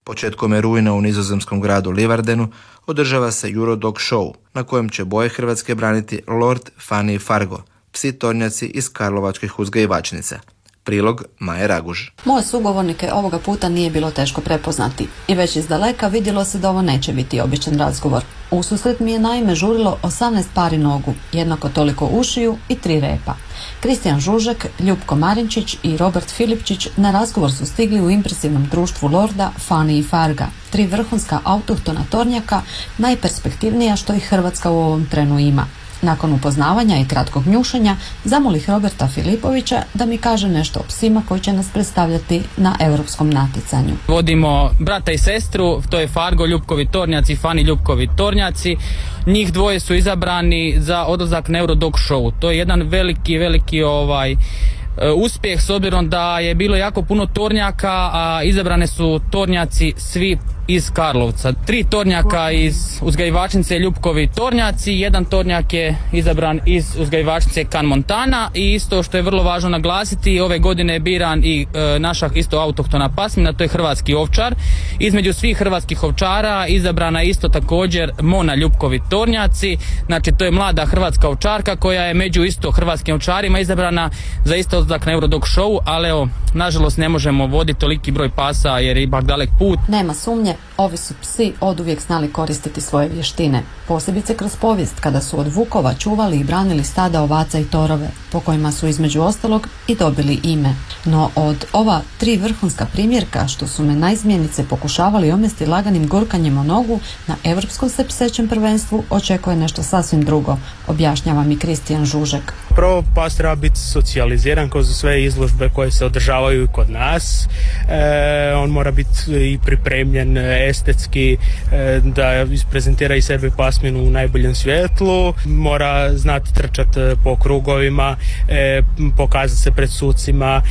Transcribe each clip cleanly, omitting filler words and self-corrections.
Početkom rujna u nizozemskom gradu Livardenu održava se Eurodog show, na kojem će boje Hrvatske braniti Lord, Fanny i Fargo, psi tornjaci iz karlovačkih uzgajivačnica. Prilog Maje Raguž. Moje sugovornike ovoga puta nije bilo teško prepoznati i već iz daleka vidjelo se da ovo neće biti običan razgovor. Ususret mi je naime žurilo 18 pari nogu, jednako toliko ušiju i 3 repa. Kristijan Žužek, Ljupko Marinčić i Robert Filipčić na razgovor su stigli u impresivnom društvu Lorda, Fanny i Farga, 3 vrhunska autohtona tornjaka, najperspektivnija što i Hrvatska u ovom trenu ima. Nakon upoznavanja i kratkog njušanja zamolih Roberta Filipovića da mi kaže nešto o psima koji će nas predstavljati na europskom natjecanju. Vodimo brata i sestru, to je Fargo Ljupkovi tornjaci i Fanny Ljupkovi tornjaci. Njih dvoje su izabrani za odlazak na Eurodog show. To je jedan veliki uspjeh s obzirom da je bilo jako puno tornjaka, a izabrane su tornjaci svi iz Karlovca. 3 tornjaka iz uzgajivačnice Ljupkovi tornjaci, 1 tornjak je izabran iz uzgajivačnice Can Montana i isto što je vrlo važno naglasiti, ove godine je biran i naša isto autohtona pasmina, to je hrvatski ovčar. Između svih hrvatskih ovčara izabrana je isto također Mona Ljupkovi tornjaci, znači to je mlada hrvatska ovčarka koja je među isto hrvatskim ovčarima izabrana za isto odlazak na Eurodog show, ali evo, nažalost ne možemo voditi toliki broj pasa jer je ipak dalek put. Nema sumnje, ovi su psi oduvijek znali koristiti svoje vještine, posebice kroz povijest kada su od vukova čuvali i branili stada ovaca i torove, po kojima su između ostalog i dobili ime. No od ova 3 vrhunska primjerka što su me naizmjenice pokušavali omesti laganim gurkanjem o nogu, na europskom se psećem prvenstvu očekuje nešto sasvim drugo, objašnjava mi Kristijan Žužek. Prvo, pas treba biti socijaliziran kroz sve izložbe koje se održavaju i kod nas. On mora biti i pripremljen estetski, da isprezentira i sebe pasminu u najboljem svjetlu. Mora znati trčati po krugovima, pokazati se pred sucima.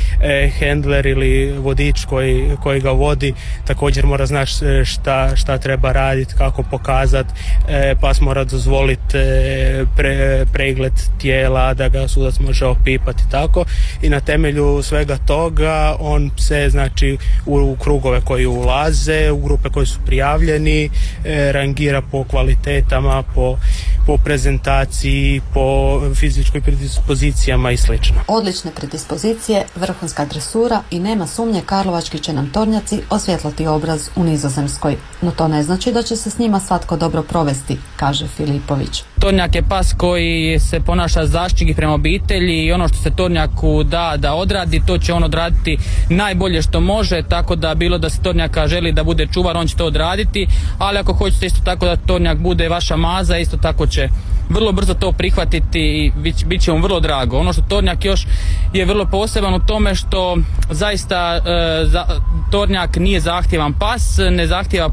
Handler ili vodič koji ga vodi također mora znati šta treba raditi, kako pokazati. Pas mora dozvoliti pregled tijela, da ga sudac može opipati tako, i na temelju svega toga on se znači u krugove koji ulaze, u grupe koji su prijavljeni, rangira po kvalitetama, po prezentaciji, po fizičkoj predispozicijama i slično. Odlične predispozicije, vrhunska dresura i nema sumnje karlovački će nam tornjaci osvjetlati obraz u Nizozemskoj. No to ne znači da će se s njima svatko dobro provesti, kaže Filipović. Tornjak je pas koji se ponaša zaštitnik prema obitelji i ono što se tornjaku da odradi, to će on odraditi najbolje što može, tako da bilo da se tornjaka želi da bude čuvar, on će to odraditi, ali ako hoćete isto tako da tornjak bude vaša maza, isto tako će vrlo brzo to prihvatiti i bit će mu vrlo drago. Ono što tornjak još je vrlo poseban u tome što zaista tornjak nije zahtjevan pas, ne zahtjeva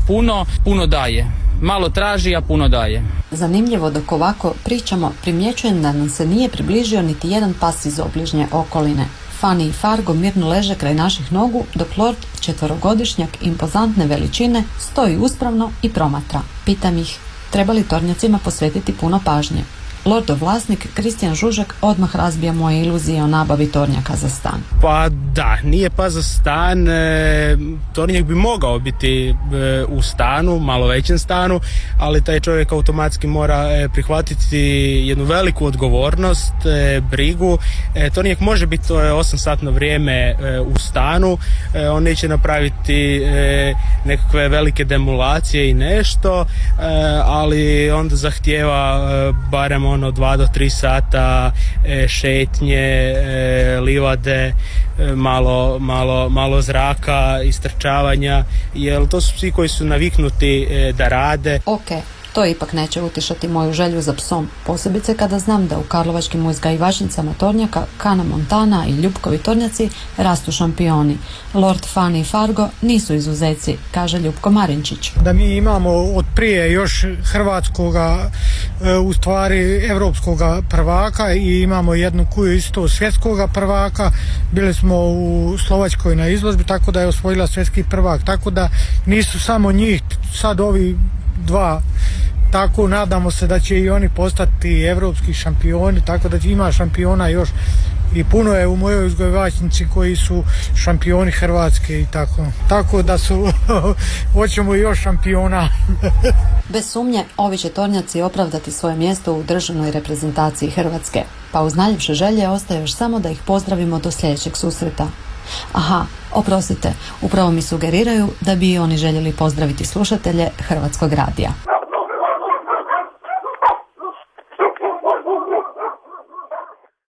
puno daje. Malo traži, a puno daje. Zanimljivo dok ovako pričamo, primjećujem da nam se nije približio niti jedan pas iz obližnje okoline. Fanny i Fargo mirno leže kraj naših nogu, dok Lord, 4-godišnjak impozantne veličine, stoji uspravno i promatra. Pitam ih, treba li tornjacima posvetiti puno pažnje? Lordov vlasnik, Kristijan Žužek, odmah razbija moje iluzije o nabavi tornjaka za stan. Pa da, nije pas za stan, tornjak bi mogao biti u stanu, malo većem stanu, ali taj čovjek automatski mora prihvatiti jednu veliku odgovornost, brigu. Tornjak može biti 8-satno vrijeme u stanu, on neće napraviti nekakve velike demulacije i nešto, ali onda zahtijeva barem 2 do 3 sata šetnje, livade, malo zraka, istrčavanja, jer to su psi koji su naviknuti da rade. To ipak neće utišati moju želju za psom, posebice kada znam da u karlovačkim uzgajivačnicama tornjaka Cana Montana i Ljupkovi tornjaci rastu šampioni. Lord, Fanny i Fargo nisu izuzeci, kaže Ljupko Marinčić. Da mi imamo od prije još hrvatskoga, u stvari evropskoga prvaka, i imamo jednu kuju isto svjetskoga prvaka. Bili smo u Slovačkoj na izložbi, tako da je osvojila svjetski prvak, tako da nisu samo njih, sad ovi 2, tako nadamo se da će i oni postati evropski šampioni, tako da ima šampiona još i puno je u mojoj uzgajivačnici koji su šampioni Hrvatske i tako da su hoćemo još šampiona. Bez sumnje, ovi će tornjaci opravdati svoje mjesto u državnoj reprezentaciji Hrvatske, pa uz najljepše želje ostaje još samo da ih pozdravimo do sljedećeg susreta. Aha, oprostite, upravo mi sugeriraju da bi i oni željeli pozdraviti slušatelje Hrvatskog radija.